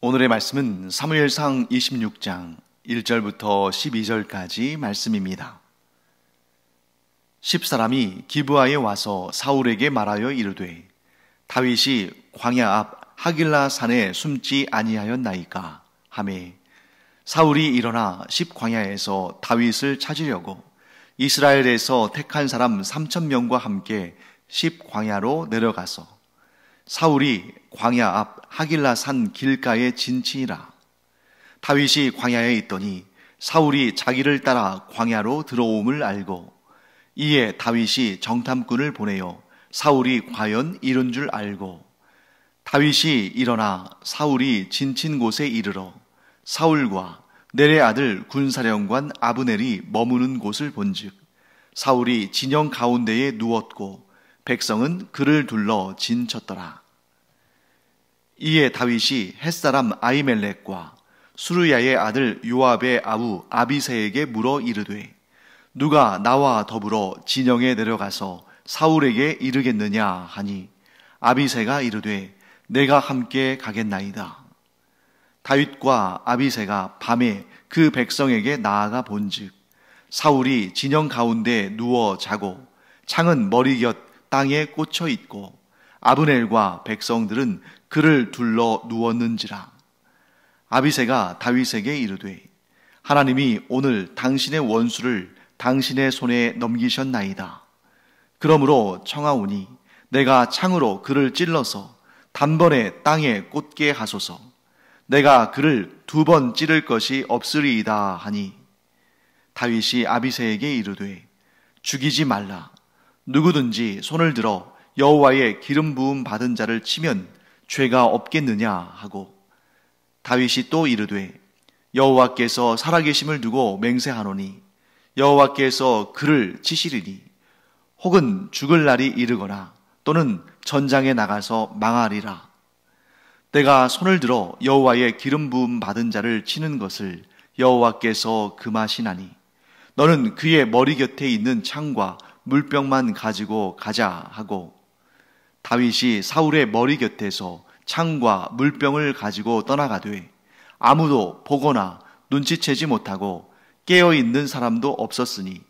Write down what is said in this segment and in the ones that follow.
오늘의 말씀은 사무엘상 26장 1절부터 12절까지 말씀입니다. 10사람이 기브아에 와서 사울에게 말하여 이르되 다윗이 광야 앞 하길라 산에 숨지 아니하였나이까 하매 사울이 일어나 10광야에서 다윗을 찾으려고 이스라엘에서 택한 사람 3,000명과 함께 10광야로 내려가서 사울이 광야 앞 하길라 산 길가에 진치니라. 다윗이 광야에 있더니 사울이 자기를 따라 광야로 들어옴을 알고 이에 다윗이 정탐꾼을 보내어 사울이 과연 이른 줄 알고 다윗이 일어나 사울이 진친 곳에 이르러 사울과 넬의 아들 군사령관 아브넬이 머무는 곳을 본즉 사울이 진영 가운데에 누웠고 백성은 그를 둘러 진쳤더라. 이에 다윗이 햇사람 아히멜렉과 수르야의 아들 요압의 아우 아비새에게 물어 이르되 누가 나와 더불어 진영에 내려가서 사울에게 이르겠느냐 하니 아비새가 이르되 내가 함께 가겠나이다. 다윗과 아비새가 밤에 그 백성에게 나아가 본즉 사울이 진영 가운데 누워 자고 창은 머리 곁 땅에 꽂혀 있고 아브넬과 백성들은 그를 둘러 누웠는지라. 아비새가 다윗에게 이르되 하나님이 오늘 당신의 원수를 당신의 손에 넘기셨나이다. 그러므로 청하오니 내가 창으로 그를 찔러서 단번에 땅에 꽂게 하소서. 내가 그를 2번 찌를 것이 없으리이다 하니 다윗이 아비새에게 이르되 죽이지 말라. 누구든지 손을 들어 여호와의 기름 부음 받은 자를 치면 죄가 없겠느냐 하고 다윗이 또 이르되 여호와께서 살아계심을 두고 맹세하노니 여호와께서 그를 치시리니 혹은 죽을 날이 이르거나 또는 전장에 나가서 망하리라. 내가 손을 들어 여호와의 기름 부음 받은 자를 치는 것을 여호와께서 금하시나니 너는 그의 머리 곁에 있는 창과 물병만 가지고 가자 하고 다윗이 사울의 머리 곁에서 창과 물병을 가지고 떠나가되 아무도 보거나 눈치채지 못하고 깨어있는 사람도 없었으니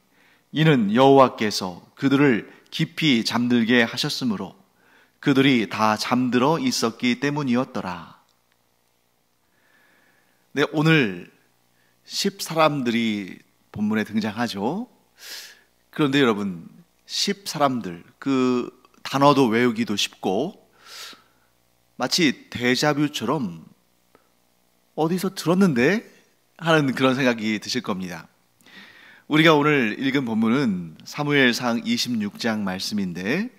이는 여호와께서 그들을 깊이 잠들게 하셨으므로 그들이 다 잠들어 있었기 때문이었더라. 네, 오늘 10사람들이 본문에 등장하죠. 그런데 여러분 10사람들 그 단어도 외우기도 쉽고 마치 데자뷰처럼 어디서 들었는데 하는 그런 생각이 드실 겁니다. 우리가 오늘 읽은 본문은 사무엘상 26장 말씀인데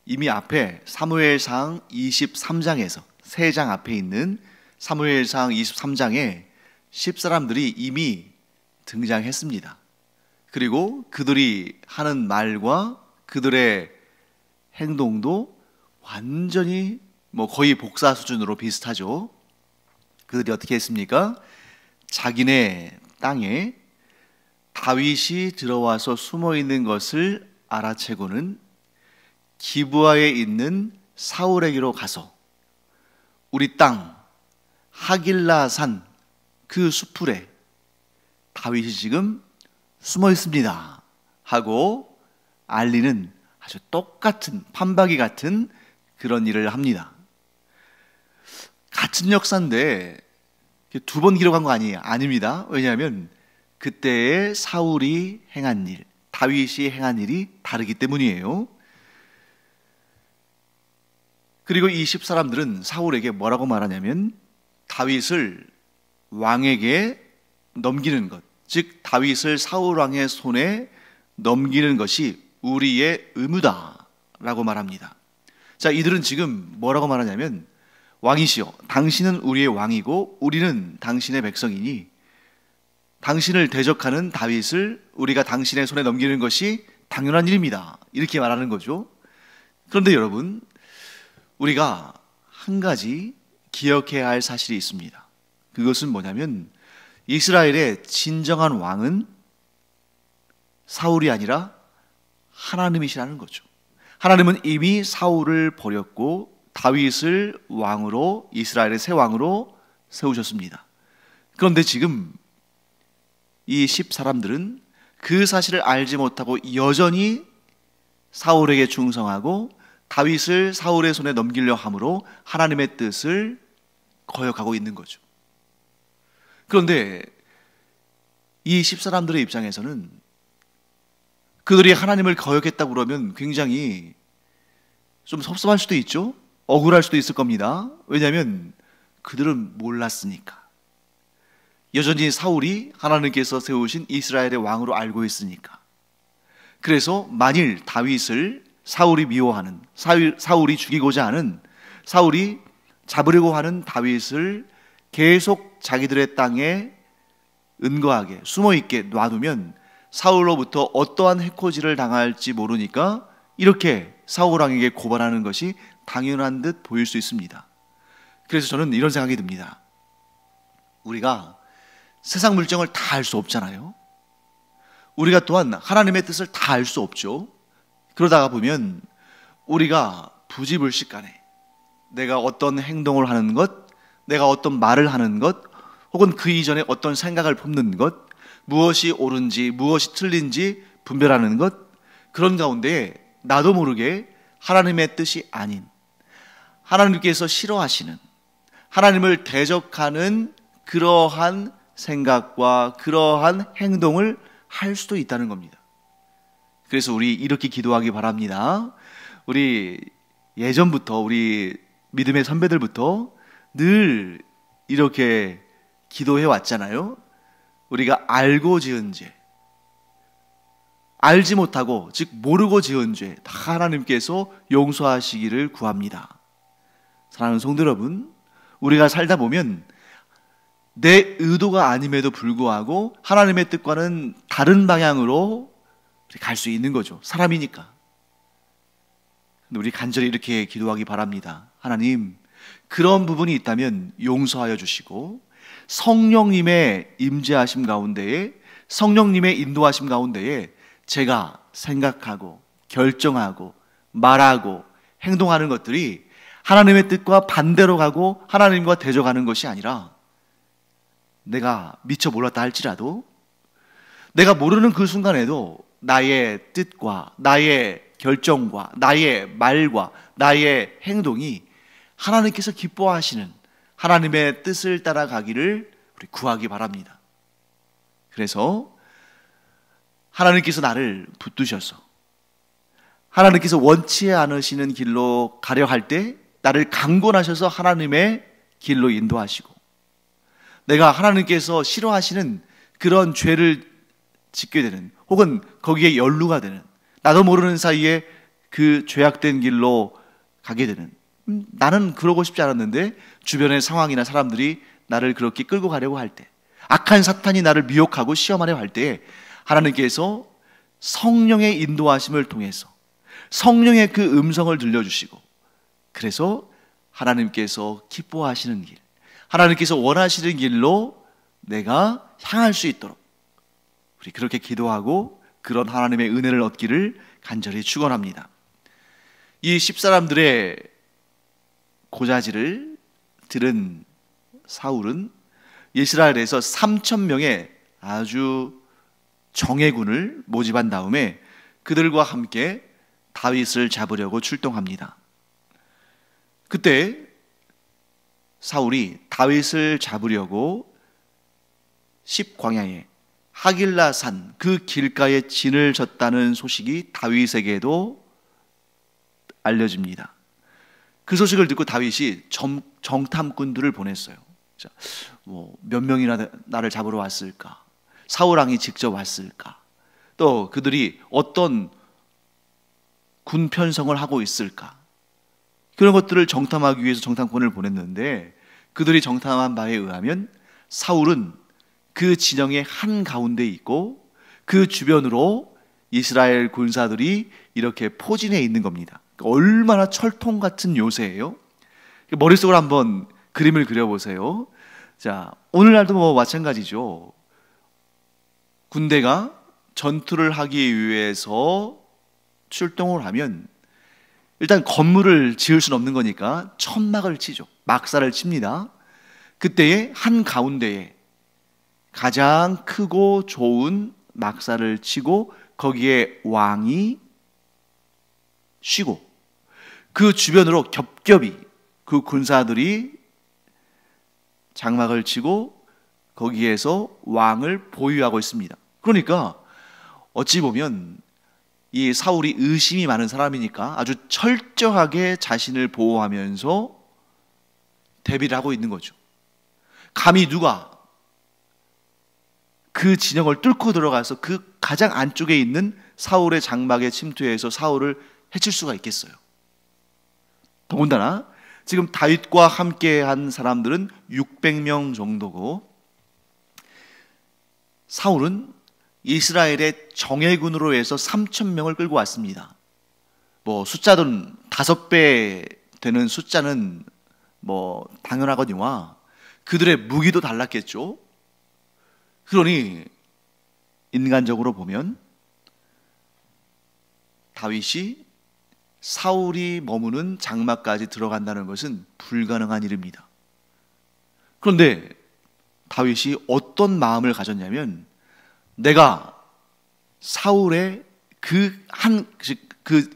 이미 앞에 사무엘상 23장에서 3장 앞에 있는 사무엘상 23장에 10사람들이 이미 등장했습니다. 그리고 그들이 하는 말과 그들의 행동도 완전히 거의 복사 수준으로 비슷하죠. 그들이 어떻게 했습니까? 자기네 땅에 다윗이 들어와서 숨어 있는 것을 알아채고는 기브아에 있는 사울에게로 가서 우리 땅 하길라 산 그 수풀에 다윗이 지금 숨어 있습니다 하고 알리는 아주 똑같은 판박이 같은 그런 일을 합니다. 같은 역사인데 2번 기록한 거 아니에요? 아닙니다. 왜냐하면 그때의 사울이 행한 일, 다윗이 행한 일이 다르기 때문이에요. 그리고 이 10사람들은 사울에게 뭐라고 말하냐면 다윗을 왕에게 넘기는 것, 즉 다윗을 사울 왕의 손에 넘기는 것이 우리의 의무다 라고 말합니다. 자, 이들은 지금 뭐라고 말하냐면 왕이시여, 당신은 우리의 왕이고 우리는 당신의 백성이니 당신을 대적하는 다윗을 우리가 당신의 손에 넘기는 것이 당연한 일입니다. 이렇게 말하는 거죠. 그런데 여러분, 우리가 한 가지 기억해야 할 사실이 있습니다. 그것은 뭐냐면 이스라엘의 진정한 왕은 사울이 아니라 하나님이시라는 거죠. 하나님은 이미 사울을 버렸고 다윗을 왕으로, 이스라엘의 새 왕으로 세우셨습니다. 그런데 지금 이 10사람들은 그 사실을 알지 못하고 여전히 사울에게 충성하고 다윗을 사울의 손에 넘기려 함으로 하나님의 뜻을 거역하고 있는 거죠. 그런데 이 10사람들의 입장에서는 그들이 하나님을 거역했다고 그러면 굉장히 좀 섭섭할 수도 있죠. 억울할 수도 있을 겁니다. 왜냐하면 그들은 몰랐으니까. 여전히 사울이 하나님께서 세우신 이스라엘의 왕으로 알고 있으니까. 그래서 만일 다윗을 사울이 미워하는, 사울이 죽이고자 하는, 사울이 잡으려고 하는 다윗을 계속 자기들의 땅에 은거하게 숨어있게 놔두면 사울로부터 어떠한 해코지를 당할지 모르니까 이렇게 사울 왕에게 고발하는 것이 당연한 듯 보일 수 있습니다. 그래서 저는 이런 생각이 듭니다. 우리가 세상 물정을 다 알 수 없잖아요. 우리가 또한 하나님의 뜻을 다 알 수 없죠. 그러다가 보면 우리가 부지불식간에 내가 어떤 행동을 하는 것, 내가 어떤 말을 하는 것, 혹은 그 이전에 어떤 생각을 품는 것, 무엇이 옳은지 무엇이 틀린지 분별하는 것, 그런 가운데 나도 모르게 하나님의 뜻이 아닌, 하나님께서 싫어하시는, 하나님을 대적하는 그러한 생각과 그러한 행동을 할 수도 있다는 겁니다. 그래서 우리 이렇게 기도하기 바랍니다. 우리 예전부터, 우리 믿음의 선배들부터 늘 이렇게 기도해 왔잖아요. 우리가 알고 지은 죄, 알지 못하고 즉 모르고 지은 죄 다 하나님께서 용서하시기를 구합니다. 사랑하는 성도 여러분, 우리가 살다 보면 내 의도가 아님에도 불구하고 하나님의 뜻과는 다른 방향으로 갈 수 있는 거죠. 사람이니까. 우리 간절히 이렇게 기도하기 바랍니다. 하나님, 그런 부분이 있다면 용서하여 주시고 성령님의 임재하심 가운데에, 성령님의 인도하심 가운데에 제가 생각하고 결정하고 말하고 행동하는 것들이 하나님의 뜻과 반대로 가고 하나님과 대적하는 것이 아니라, 내가 미처 몰랐다 할지라도 내가 모르는 그 순간에도 나의 뜻과 나의 결정과 나의 말과 나의 행동이 하나님께서 기뻐하시는 하나님의 뜻을 따라가기를 우리 구하기 바랍니다. 그래서 하나님께서 나를 붙드셔서 하나님께서 원치 않으시는 길로 가려 할 때 나를 강권하셔서 하나님의 길로 인도하시고, 내가 하나님께서 싫어하시는 그런 죄를 짓게 되는, 혹은 거기에 연루가 되는, 나도 모르는 사이에 그 죄악된 길로 가게 되는, 나는 그러고 싶지 않았는데 주변의 상황이나 사람들이 나를 그렇게 끌고 가려고 할 때, 악한 사탄이 나를 미혹하고 시험하려 할 때 하나님께서 성령의 인도하심을 통해서 성령의 그 음성을 들려주시고, 그래서 하나님께서 기뻐하시는 길, 하나님께서 원하시는 길로 내가 향할 수 있도록 우리 그렇게 기도하고 그런 하나님의 은혜를 얻기를 간절히 축원합니다. 이 10사람들의 고자질을 들은 사울은 이스라엘에서 3,000명의 아주 정예군을 모집한 다음에 그들과 함께 다윗을 잡으려고 출동합니다. 그때 사울이 다윗을 잡으려고 10광야에 하길라산 그 길가에 진을 쳤다는 소식이 다윗에게도 알려집니다. 그 소식을 듣고 다윗이 정탐꾼들을 보냈어요. 몇 명이나 나를 잡으러 왔을까? 사울 왕이 직접 왔을까? 또 그들이 어떤 군 편성을 하고 있을까? 그런 것들을 정탐하기 위해서 정탐꾼을 보냈는데, 그들이 정탐한 바에 의하면 사울은 그 진영의 한가운데 있고 그 주변으로 이스라엘 군사들이 이렇게 포진해 있는 겁니다. 얼마나 철통 같은 요새예요. 머릿속으로 한번 그림을 그려보세요. 자, 오늘날도 뭐 마찬가지죠. 군대가 전투를 하기 위해서 출동을 하면 일단 건물을 지을 수는 없는 거니까 천막을 치죠. 막사를 칩니다. 그때에 한 가운데에 가장 크고 좋은 막사를 치고 거기에 왕이 쉬고 그 주변으로 겹겹이 그 군사들이 장막을 치고 거기에서 왕을 보유하고 있습니다. 그러니까 어찌 보면 이 사울이 의심이 많은 사람이니까 아주 철저하게 자신을 보호하면서 대비를 하고 있는 거죠. 감히 누가 그 진영을 뚫고 들어가서 그 가장 안쪽에 있는 사울의 장막에 침투해서 사울을 해칠 수가 있겠어요. 더군다나 지금 다윗과 함께한 사람들은 600명 정도고 사울은 이스라엘의 정예군으로 해서 3,000명을 끌고 왔습니다. 뭐 숫자는 5배 되는 숫자는 뭐 당연하거니와 그들의 무기도 달랐겠죠. 그러니 인간적으로 보면 다윗이 사울이 머무는 장막까지 들어간다는 것은 불가능한 일입니다. 그런데 다윗이 어떤 마음을 가졌냐면 내가 사울의 그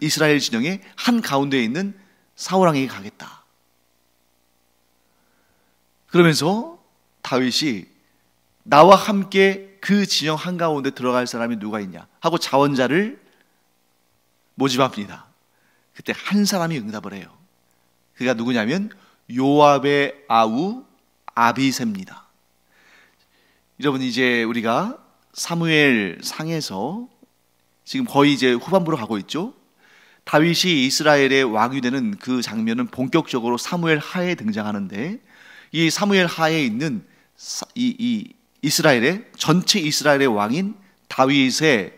이스라엘 진영의 한 가운데에 있는 사울 왕에게 가겠다. 그러면서 다윗이 나와 함께 그 진영 한가운데 들어갈 사람이 누가 있냐 하고 자원자를 모집합니다. 그때 한 사람이 응답을 해요. 그가 누구냐면 요압의 아우 아비새입니다. 여러분 이제 우리가 사무엘 상에서 지금 거의 이제 후반부로 가고 있죠. 다윗이 이스라엘의 왕이 되는 그 장면은 본격적으로 사무엘 하에 등장하는데 이 사무엘 하에 있는 이 이스라엘의 전체 이스라엘의 왕인 다윗의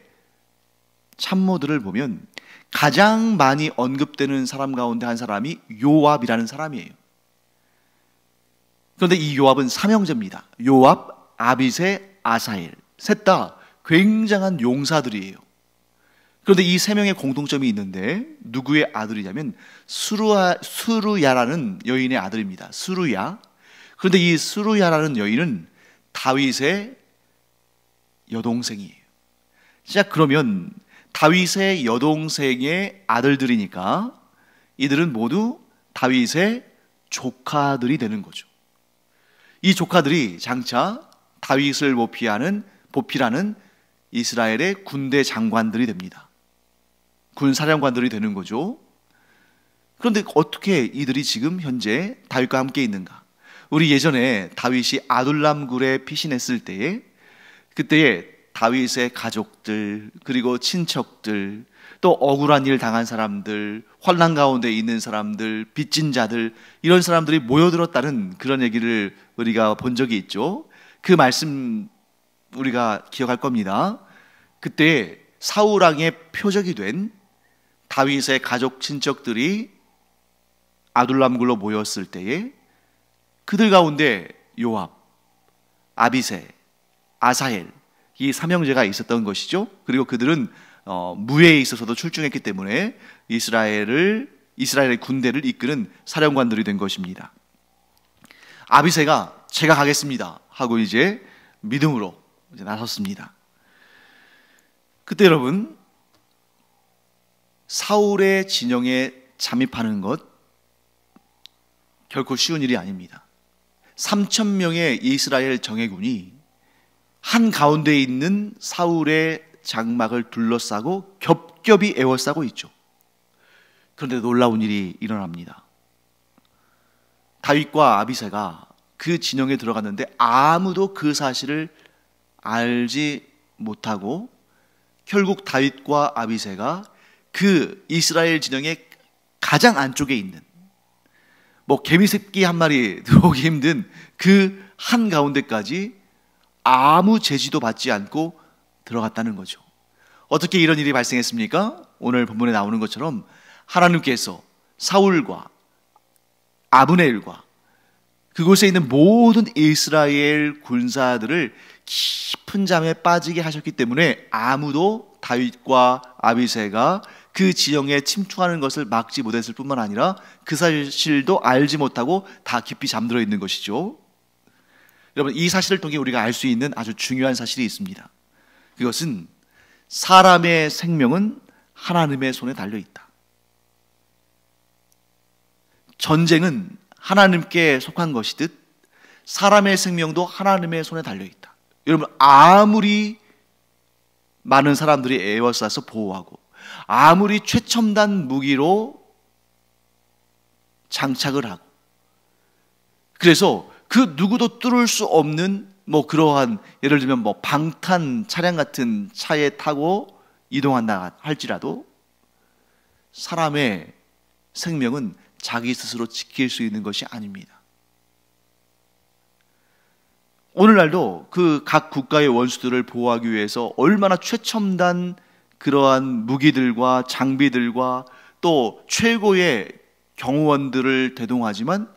참모들을 보면 가장 많이 언급되는 사람 가운데 한 사람이 요압이라는 사람이에요. 그런데 이 요압은 삼형제입니다. 요압, 아비새, 아사엘 셋 다 굉장한 용사들이에요. 그런데 이 세 명의 공통점이 있는데 누구의 아들이냐면 수루야라는 여인의 아들입니다. 수루야. 그런데 이 수루야라는 여인은 다윗의 여동생이에요. 자, 그러면 다윗의 여동생의 아들들이니까 이들은 모두 다윗의 조카들이 되는 거죠. 이 조카들이 장차 다윗을 보필하는 이스라엘의 군대 장관들이 됩니다. 군 사령관들이 되는 거죠. 그런데 어떻게 이들이 지금 현재 다윗과 함께 있는가? 우리 예전에 다윗이 아둘람 굴에 피신했을 때에 그때에 다윗의 가족들 그리고 친척들 또 억울한 일 당한 사람들 환난 가운데 있는 사람들 빚진 자들 이런 사람들이 모여들었다는 그런 얘기를 우리가 본 적이 있죠. 그 말씀 우리가 기억할 겁니다. 그때 사울 왕의 표적이 된 다윗의 가족 친척들이 아둘람 굴로 모였을 때에 그들 가운데 요압, 아비새, 아사엘 이 삼형제가 있었던 것이죠. 그리고 그들은 무예에 있어서도 출중했기 때문에 이스라엘의 군대를 이끄는 사령관들이 된 것입니다. 아비새가 제가 가겠습니다 하고 이제 믿음으로 이제 나섰습니다. 그때 여러분 사울의 진영에 잠입하는 것 결코 쉬운 일이 아닙니다. 3,000명의 이스라엘 정예군이 한 가운데 있는 사울의 장막을 둘러싸고 겹겹이 에워싸고 있죠. 그런데 놀라운 일이 일어납니다. 다윗과 아비새가 그 진영에 들어갔는데 아무도 그 사실을 알지 못하고 결국 다윗과 아비새가 그 이스라엘 진영의 가장 안쪽에 있는 뭐 개미새끼 한 마리 들어오기 힘든 그 한 가운데까지 아무 제지도 받지 않고 들어갔다는 거죠. 어떻게 이런 일이 발생했습니까? 오늘 본문에 나오는 것처럼 하나님께서 사울과 아브넬과 그곳에 있는 모든 이스라엘 군사들을 깊은 잠에 빠지게 하셨기 때문에 아무도 다윗과 아비새가 그 지형에 침투하는 것을 막지 못했을 뿐만 아니라 그 사실도 알지 못하고 다 깊이 잠들어 있는 것이죠. 여러분, 이 사실을 통해 우리가 알 수 있는 아주 중요한 사실이 있습니다. 그것은 사람의 생명은 하나님의 손에 달려 있다. 전쟁은 하나님께 속한 것이듯 사람의 생명도 하나님의 손에 달려 있다. 여러분, 아무리 많은 사람들이 에워싸서 보호하고 아무리 최첨단 무기로 장착을 하고, 그래서 그 누구도 뚫을 수 없는 그러한, 예를 들면 방탄 차량 같은 차에 타고 이동한다 할지라도 사람의 생명은 자기 스스로 지킬 수 있는 것이 아닙니다. 오늘날도 그 각 국가의 원수들을 보호하기 위해서 얼마나 최첨단 그러한 무기들과 장비들과 또 최고의 경호원들을 대동하지만,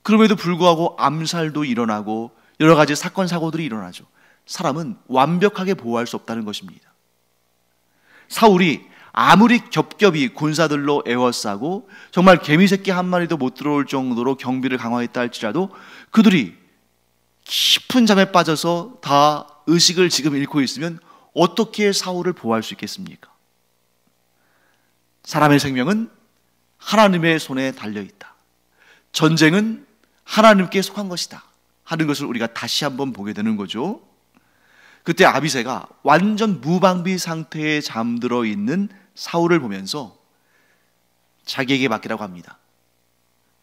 그럼에도 불구하고 암살도 일어나고 여러 가지 사건 사고들이 일어나죠. 사람은 완벽하게 보호할 수 없다는 것입니다. 사울이 아무리 겹겹이 군사들로 에워싸고 정말 개미새끼 한 마리도 못 들어올 정도로 경비를 강화했다 할지라도 그들이 깊은 잠에 빠져서 다 의식을 지금 잃고 있으면 어떻게 사울을 보호할 수 있겠습니까? 사람의 생명은 하나님의 손에 달려있다. 전쟁은 하나님께 속한 것이다 하는 것을 우리가 다시 한번 보게 되는 거죠. 그때 아비새가 완전 무방비 상태에 잠들어 있는 사울을 보면서 자기에게 맡기라고 합니다.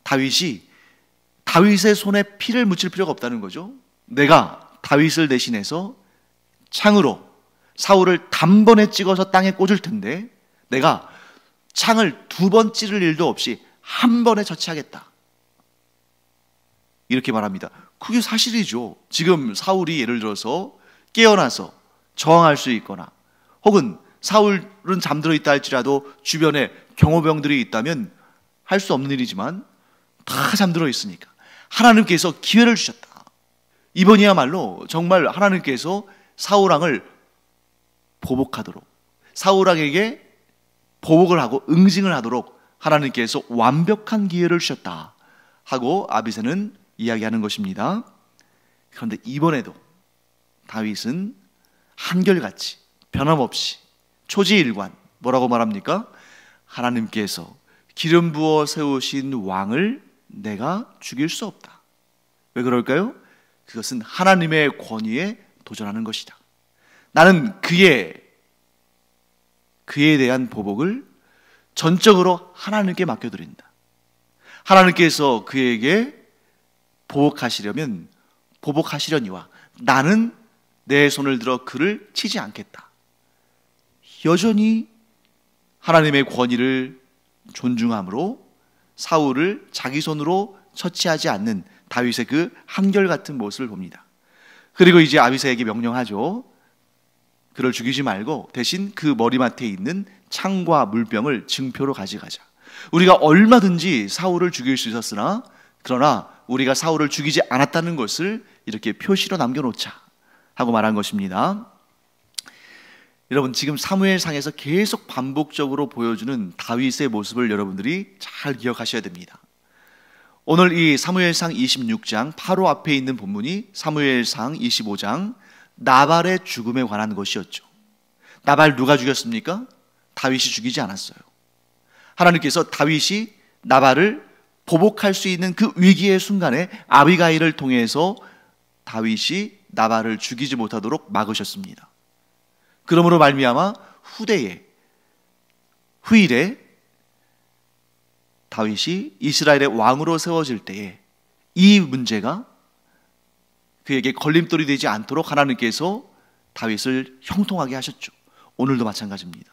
다윗의 손에 피를 묻힐 필요가 없다는 거죠. 내가 다윗을 대신해서 창으로 사울을 단번에 찍어서 땅에 꽂을 텐데 내가 창을 2번 찌를 일도 없이 한 번에 처치하겠다, 이렇게 말합니다. 그게 사실이죠. 지금 사울이 예를 들어서 깨어나서 저항할 수 있거나, 혹은 사울은 잠들어 있다 할지라도 주변에 경호병들이 있다면 할 수 없는 일이지만 다 잠들어 있으니까 하나님께서 기회를 주셨다. 이번이야말로 정말 하나님께서 사울왕을 보복하도록, 사울왕에게 보복을 하고 응징을 하도록 하나님께서 완벽한 기회를 주셨다 하고 아비새는 이야기하는 것입니다. 그런데 이번에도 다윗은 한결같이 변함없이 초지일관, 뭐라고 말합니까? 하나님께서 기름 부어 세우신 왕을 내가 죽일 수 없다. 왜 그럴까요? 그것은 하나님의 권위에 도전하는 것이다. 나는 그에 대한 보복을 전적으로 하나님께 맡겨드린다. 하나님께서 그에게 보복하시려면 보복하시려니와 나는 내 손을 들어 그를 치지 않겠다. 여전히 하나님의 권위를 존중함으로 사울을 자기 손으로 처치하지 않는 다윗의 그 한결같은 모습을 봅니다. 그리고 이제 아비새에게 명령하죠. 그를 죽이지 말고 대신 그 머리맡에 있는 창과 물병을 증표로 가져가자. 우리가 얼마든지 사울을 죽일 수 있었으나 그러나 우리가 사울을 죽이지 않았다는 것을 이렇게 표시로 남겨놓자 하고 말한 것입니다. 여러분, 지금 사무엘상에서 계속 반복적으로 보여주는 다윗의 모습을 여러분들이 잘 기억하셔야 됩니다. 오늘 이 사무엘상 26장 바로 앞에 있는 본문이 사무엘상 25장 나발의 죽음에 관한 것이었죠. 나발 누가 죽였습니까? 다윗이 죽이지 않았어요. 하나님께서 다윗이 나발을 보복할 수 있는 그 위기의 순간에 아비가일을 통해서 다윗이 나발을 죽이지 못하도록 막으셨습니다. 그러므로 말미암아 후일에 다윗이 이스라엘의 왕으로 세워질 때에 이 문제가 그에게 걸림돌이 되지 않도록 하나님께서 다윗을 형통하게 하셨죠. 오늘도 마찬가지입니다.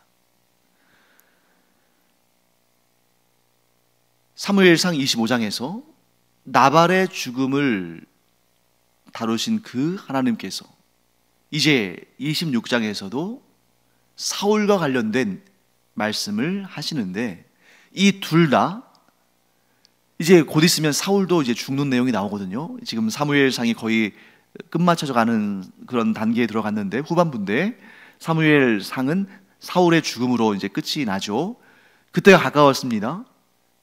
사무엘상 25장에서 나발의 죽음을 다루신 그 하나님께서 이제 26장에서도 사울과 관련된 말씀을 하시는데, 이 둘 다 이제 곧 있으면 사울도 이제 죽는 내용이 나오거든요. 지금 사무엘상이 거의 끝마쳐져 가는 그런 단계에 들어갔는데, 후반부인데 사무엘상은 사울의 죽음으로 이제 끝이 나죠. 그때가 가까웠습니다.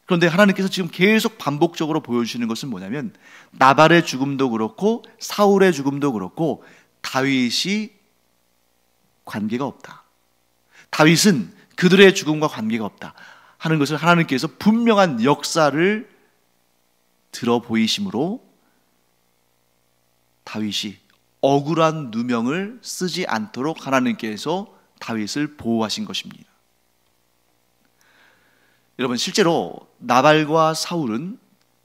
그런데 하나님께서 지금 계속 반복적으로 보여주시는 것은 뭐냐면 나발의 죽음도 그렇고 사울의 죽음도 그렇고 다윗이 관계가 없다. 다윗은 그들의 죽음과 관계가 없다 하는 것을 하나님께서 분명한 역사를 들어 보이심으로 다윗이 억울한 누명을 쓰지 않도록 하나님께서 다윗을 보호하신 것입니다. 여러분, 실제로 나발과 사울은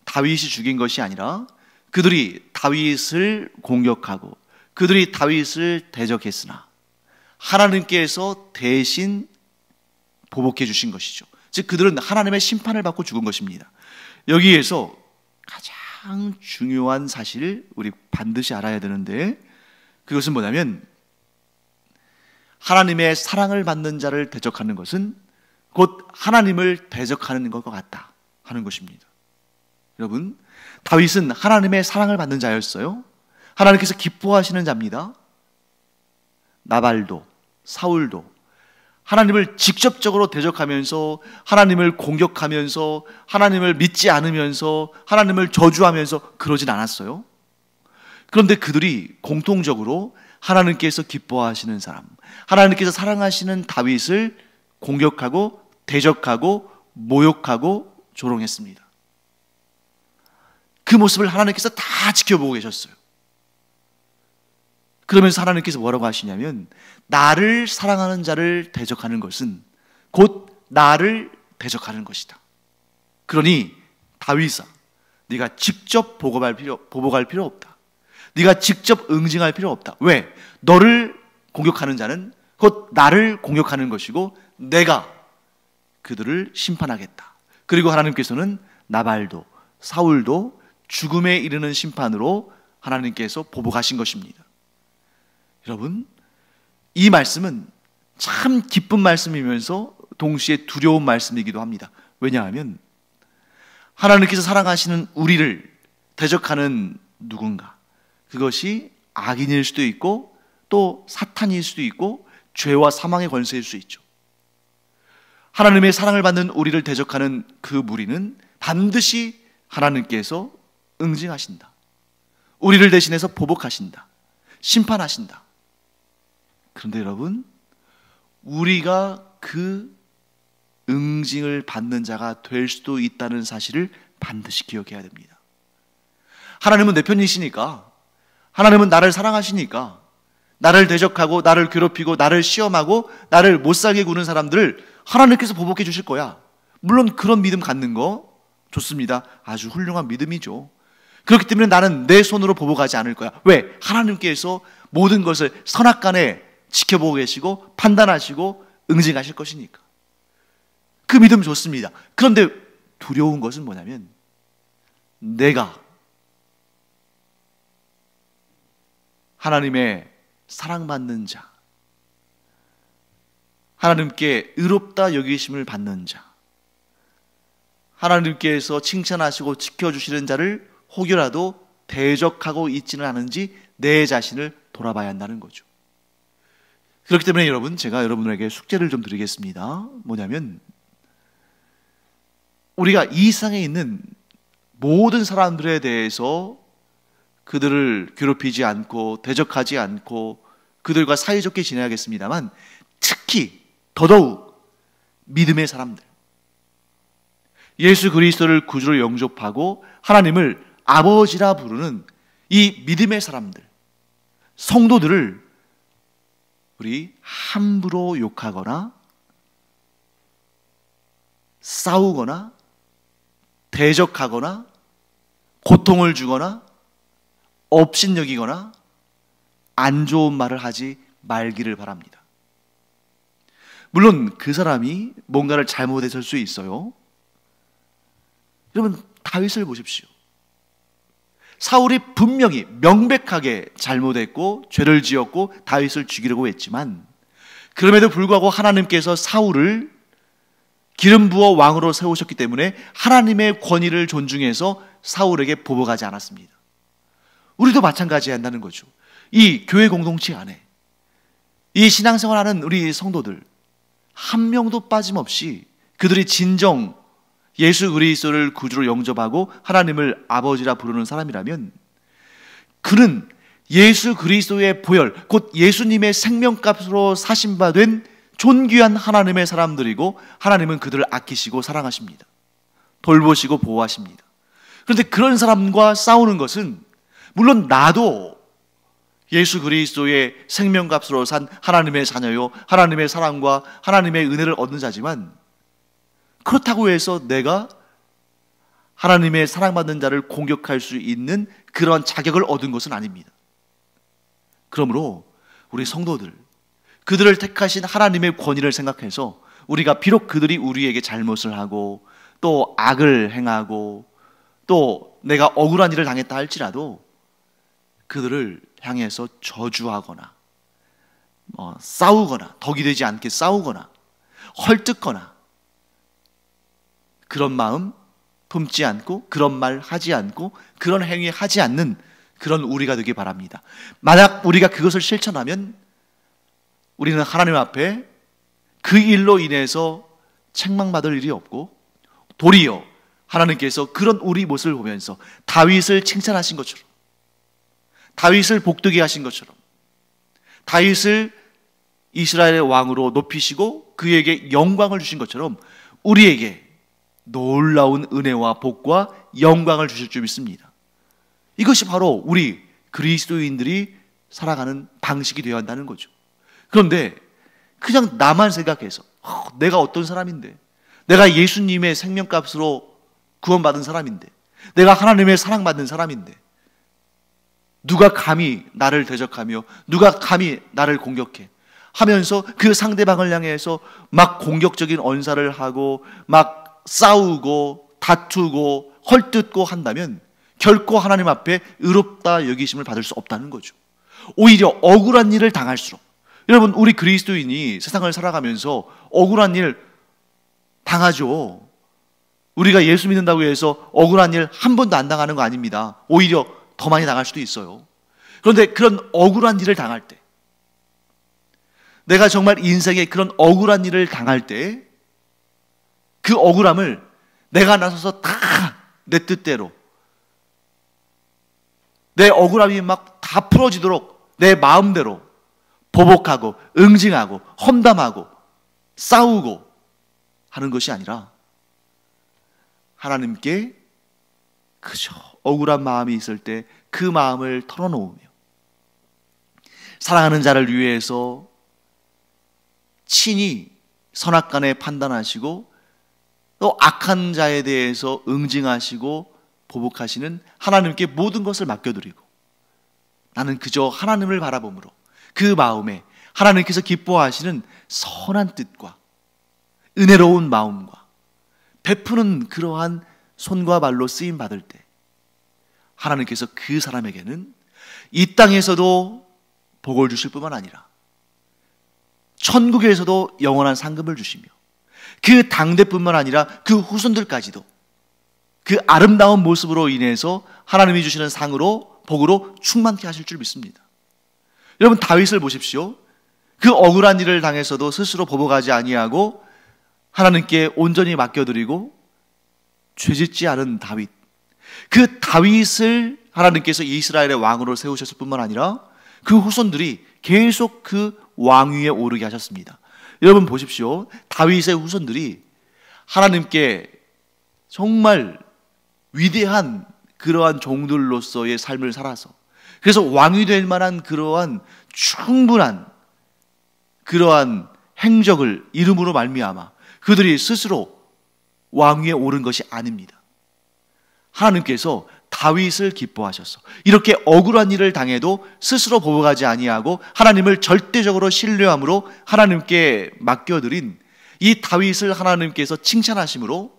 다윗이 죽인 것이 아니라 그들이 다윗을 공격하고 그들이 다윗을 대적했으나 하나님께서 대신 보복해 주신 것이죠. 즉 그들은 하나님의 심판을 받고 죽은 것입니다. 여기에서 가장 중요한 사실을 우리 반드시 알아야 되는데, 그것은 뭐냐면 하나님의 사랑을 받는 자를 대적하는 것은 곧 하나님을 대적하는 것과 같다 하는 것입니다. 여러분, 다윗은 하나님의 사랑을 받는 자였어요. 하나님께서 기뻐하시는 자입니다. 나발도 사울도 하나님을 직접적으로 대적하면서 하나님을 공격하면서 하나님을 믿지 않으면서 하나님을 저주하면서 그러진 않았어요. 그런데 그들이 공통적으로 하나님께서 기뻐하시는 사람, 하나님께서 사랑하시는 다윗을 공격하고 대적하고 모욕하고 조롱했습니다. 그 모습을 하나님께서 다 지켜보고 계셨어요. 그러면서 하나님께서 뭐라고 하시냐면 나를 사랑하는 자를 대적하는 것은 곧 나를 대적하는 것이다. 그러니 다윗아, 네가 직접 보복할 필요 없다. 네가 직접 응징할 필요 없다. 왜? 너를 공격하는 자는 곧 나를 공격하는 것이고 내가 그들을 심판하겠다. 그리고 하나님께서는 나발도 사울도 죽음에 이르는 심판으로 하나님께서 보복하신 것입니다. 여러분, 이 말씀은 참 기쁜 말씀이면서 동시에 두려운 말씀이기도 합니다. 왜냐하면 하나님께서 사랑하시는 우리를 대적하는 누군가, 그것이 악인일 수도 있고 또 사탄일 수도 있고 죄와 사망의 권세일 수 있죠. 하나님의 사랑을 받는 우리를 대적하는 그 무리는 반드시 하나님께서 응징하신다. 우리를 대신해서 보복하신다. 심판하신다. 그런데 여러분, 우리가 그 응징을 받는 자가 될 수도 있다는 사실을 반드시 기억해야 됩니다. 하나님은 내 편이시니까, 하나님은 나를 사랑하시니까 나를 대적하고 나를 괴롭히고 나를 시험하고 나를 못살게 구는 사람들을 하나님께서 보복해 주실 거야. 물론 그런 믿음 갖는 거 좋습니다. 아주 훌륭한 믿음이죠. 그렇기 때문에 나는 내 손으로 보복하지 않을 거야. 왜? 하나님께서 모든 것을 선악간에 지켜보고 계시고 판단하시고 응징하실 것이니까. 그 믿음 좋습니다. 그런데 두려운 것은 뭐냐면 내가 하나님의 사랑받는 자, 하나님께 의롭다 여기심을 받는 자, 하나님께서 칭찬하시고 지켜주시는 자를 혹여라도 대적하고 있지는 않은지 내 자신을 돌아봐야 한다는 거죠. 그렇기 때문에 여러분, 제가 여러분에게 숙제를 좀 드리겠습니다. 뭐냐면 우리가 이 세상에 있는 모든 사람들에 대해서 그들을 괴롭히지 않고 대적하지 않고 그들과 사이좋게 지내야겠습니다만, 특히 더더욱 믿음의 사람들, 예수 그리스도를 구주로 영접하고 하나님을 아버지라 부르는 이 믿음의 사람들, 성도들을 우리 함부로 욕하거나 싸우거나 대적하거나 고통을 주거나 업신여기거나 안 좋은 말을 하지 말기를 바랍니다. 물론 그 사람이 뭔가를 잘못했을 수 있어요. 여러분, 다윗을 보십시오. 사울이 분명히 명백하게 잘못했고 죄를 지었고 다윗을 죽이려고 했지만, 그럼에도 불구하고 하나님께서 사울을 기름 부어 왕으로 세우셨기 때문에 하나님의 권위를 존중해서 사울에게 보복하지 않았습니다. 우리도 마찬가지야 한다는 거죠. 이 교회 공동체 안에 이 신앙생활하는 우리 성도들 한 명도 빠짐없이 그들이 진정 예수 그리스도를 구주로 영접하고 하나님을 아버지라 부르는 사람이라면 그는 예수 그리스도의 보혈, 곧 예수님의 생명값으로 사신 바 된 존귀한 하나님의 사람들이고 하나님은 그들을 아끼시고 사랑하십니다. 돌보시고 보호하십니다. 그런데 그런 사람과 싸우는 것은 물론 나도 예수 그리스도의 생명값으로 산 하나님의 자녀요, 하나님의 사랑과 하나님의 은혜를 얻는 자지만 그렇다고 해서 내가 하나님의 사랑받는 자를 공격할 수 있는 그런 자격을 얻은 것은 아닙니다. 그러므로 우리 성도들, 그들을 택하신 하나님의 권위를 생각해서 우리가 비록 그들이 우리에게 잘못을 하고 또 악을 행하고 또 내가 억울한 일을 당했다 할지라도 그들을 향해서 저주하거나 싸우거나 덕이 되지 않게 싸우거나 헐뜯거나 그런 마음 품지 않고 그런 말 하지 않고 그런 행위 하지 않는 그런 우리가 되기 바랍니다. 만약 우리가 그것을 실천하면 우리는 하나님 앞에 그 일로 인해서 책망받을 일이 없고 도리어 하나님께서 그런 우리 모습을 보면서 다윗을 칭찬하신 것처럼, 다윗을 복되게 하신 것처럼, 다윗을 이스라엘의 왕으로 높이시고 그에게 영광을 주신 것처럼 우리에게 놀라운 은혜와 복과 영광을 주실 줄 믿습니다. 이것이 바로 우리 그리스도인들이 살아가는 방식이 되어야 한다는 거죠. 그런데 그냥 나만 생각해서 내가 어떤 사람인데, 내가 예수님의 생명값으로 구원받은 사람인데, 내가 하나님의 사랑받는 사람인데 누가 감히 나를 대적하며 누가 감히 나를 공격해 하면서 그 상대방을 향해서 막 공격적인 언사를 하고 막 싸우고 다투고 헐뜯고 한다면 결코 하나님 앞에 의롭다 여기심을 받을 수 없다는 거죠. 오히려 억울한 일을 당할수록, 여러분 우리 그리스도인이 세상을 살아가면서 억울한 일 당하죠. 우리가 예수 믿는다고 해서 억울한 일 한 번도 안 당하는 거 아닙니다. 오히려 더 많이 당할 수도 있어요. 그런데 그런 억울한 일을 당할 때, 내가 정말 인생에 그런 억울한 일을 당할 때 그 억울함을 내가 나서서 다 내 뜻대로, 내 억울함이 막 다 풀어지도록 내 마음대로 보복하고 응징하고 험담하고 싸우고 하는 것이 아니라 하나님께 그저 억울한 마음이 있을 때 그 마음을 털어놓으며 사랑하는 자를 위해서 친히 선악간에 판단하시고 또 악한 자에 대해서 응징하시고 보복하시는 하나님께 모든 것을 맡겨드리고 나는 그저 하나님을 바라봄으로 그 마음에 하나님께서 기뻐하시는 선한 뜻과 은혜로운 마음과 베푸는 그러한 손과 발로 쓰임 받을 때 하나님께서 그 사람에게는 이 땅에서도 복을 주실 뿐만 아니라 천국에서도 영원한 상급을 주시며 그 당대뿐만 아니라 그 후손들까지도 그 아름다운 모습으로 인해서 하나님이 주시는 상으로 복으로 충만케 하실 줄 믿습니다. 여러분 다윗을 보십시오. 그 억울한 일을 당해서도 스스로 보복하지 아니하고 하나님께 온전히 맡겨드리고 죄짓지 않은 다윗, 그 다윗을 하나님께서 이스라엘의 왕으로 세우셨을 뿐만 아니라 그 후손들이 계속 그 왕위에 오르게 하셨습니다. 여러분 보십시오. 다윗의 후손들이 하나님께 정말 위대한 그러한 종들로서의 삶을 살아서 그래서 왕이 될 만한 그러한 충분한 그러한 행적을 이름으로 말미암아 그들이 스스로 왕위에 오른 것이 아닙니다. 하나님께서 다윗을 기뻐하셔서 이렇게 억울한 일을 당해도 스스로 보복하지 아니하고 하나님을 절대적으로 신뢰함으로 하나님께 맡겨드린 이 다윗을 하나님께서 칭찬하심으로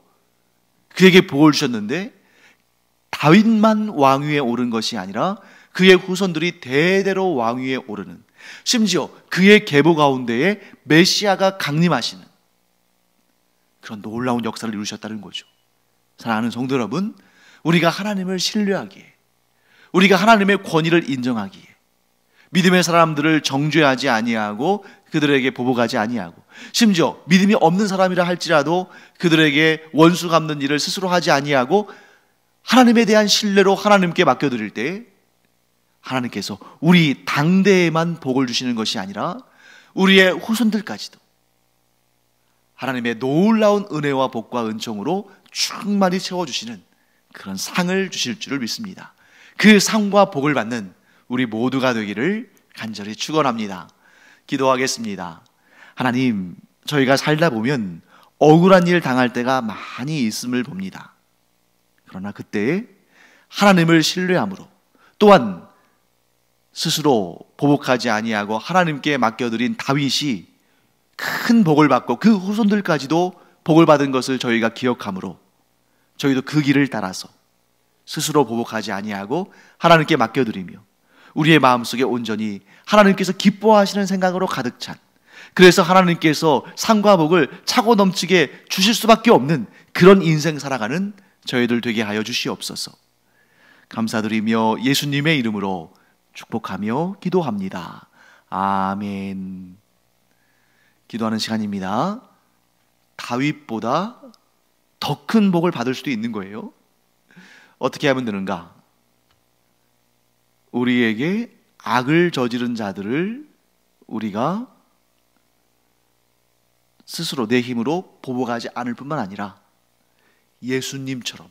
그에게 복을 주셨는데 다윗만 왕위에 오른 것이 아니라 그의 후손들이 대대로 왕위에 오르는, 심지어 그의 계보 가운데에 메시아가 강림하시는 그런 놀라운 역사를 이루셨다는 거죠. 사랑하는 성도 여러분, 우리가 하나님을 신뢰하기에, 우리가 하나님의 권위를 인정하기에, 믿음의 사람들을 정죄하지 아니하고 그들에게 보복하지 아니하고, 심지어 믿음이 없는 사람이라 할지라도 그들에게 원수 갚는 일을 스스로 하지 아니하고 하나님에 대한 신뢰로 하나님께 맡겨드릴 때 하나님께서 우리 당대에만 복을 주시는 것이 아니라 우리의 후손들까지도 하나님의 놀라운 은혜와 복과 은총으로 충만히 채워주시는 그런 상을 주실 줄을 믿습니다. 그 상과 복을 받는 우리 모두가 되기를 간절히 축원합니다. 기도하겠습니다. 하나님, 저희가 살다 보면 억울한 일 당할 때가 많이 있음을 봅니다. 그러나 그때에 하나님을 신뢰함으로, 또한 스스로 보복하지 아니하고 하나님께 맡겨드린 다윗이 큰 복을 받고 그 후손들까지도 복을 받은 것을 저희가 기억함으로 저희도 그 길을 따라서 스스로 보복하지 아니하고 하나님께 맡겨드리며 우리의 마음속에 온전히 하나님께서 기뻐하시는 생각으로 가득 찬, 그래서 하나님께서 상과 복을 차고 넘치게 주실 수밖에 없는 그런 인생 살아가는 저희들 되게 하여 주시옵소서. 감사드리며 예수님의 이름으로 축복하며 기도합니다. 아멘. 기도하는 시간입니다. 다윗보다 더 큰 복을 받을 수도 있는 거예요. 어떻게 하면 되는가? 우리에게 악을 저지른 자들을 우리가 스스로 내 힘으로 보복하지 않을 뿐만 아니라 예수님처럼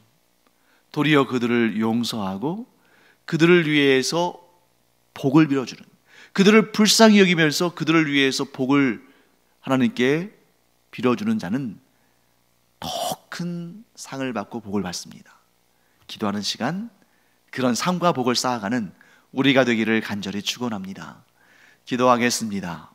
도리어 그들을 용서하고 그들을 위해서 복을 빌어주는, 그들을 불쌍히 여기면서 그들을 위해서 복을 하나님께 빌어주는 자는 더 큰 상을 받고 복을 받습니다. 기도하는 시간, 그런 상과 복을 쌓아가는 우리가 되기를 간절히 축원합니다. 기도하겠습니다.